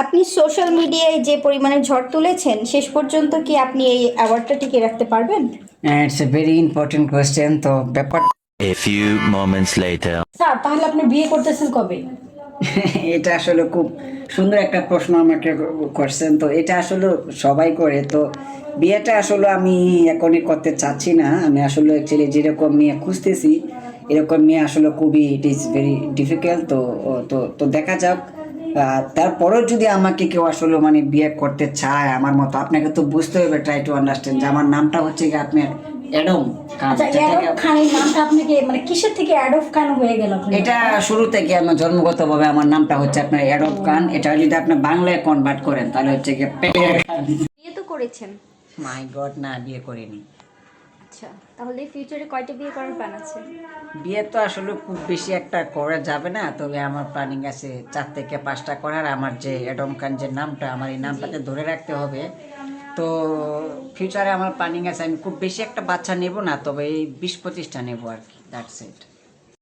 আপনি সোশ্যাল মিডিয়ায় যে পরিমাণে ঝড় তুলেছেন শেষ পর্যন্ত কি আপনি এই অ্যাওয়ার্ডটা টিকিয়ে রাখতে পারবেন? It's a very important question. তো ব্যাপার A few moments later. Sir তাহলে আপনি বিয়ে করতেছেন কবে? এটা আসলে খুব সুন্দর একটা প্রশ্ন আমাকে করছেন। তো এটা আসলে সবাই করে। তো বিয়েটা আসলে আমি এখনই করতে চাচ্ছি না। আমি আসলে অ্যাকচুয়ালি যেরকম মেয়ে খুঁজতেছি এরকম মেয়ে আসলে খুবই ইট ইজ ভেরি ডিফিকাল্ট। তো তো তো দেখা যাক। তারপরেও যদি আমাকে কেউ আসলে মানে বিয়ে করতে চায় আমার মতো, আপনাকে তো বুঝতে হবে, ট্রাই টু আন্ডারস্ট্যান্ড, যে আমার নামটা হচ্ছে কি আপনার অ্যাডম খান। আচ্ছা, অ্যাডব খানের নামটা আপনাকে মানে কিসের থেকে অ্যাডব খান হয়ে গেল আপনার? এটা শুরু থেকে আমার জন্মগতভাবে আমার নামটা হচ্ছে আপনার অ্যাডব খান। এটা যদি আপনি বাংলায় কনভার্ট করেন তাহলে হচ্ছে কি পেটের খান। বিয়ে তো করেছেন। মাই গড, না বিয়ে করিনি। আচ্ছা, তাহলে ফিউচারে কয়টা বিয়ে করার প্ল্যান আছে? বিয়ে তো আসলে খুব বেশি একটা করা যাবে না, তবে আমার প্ল্যানিং আছে 4 থেকে 5টা করার। আমার যে অ্যাডম খান যে নামটা, আমার এই নামটাকে ধরে রাখতে হবে। তো ফিউচারে আমার প্ল্যানিং আছে আমি খুব বেশি একটা বাচ্চা নেব না, তবে এই 20-25টা নেব আর কি, দ্যাটস ইট।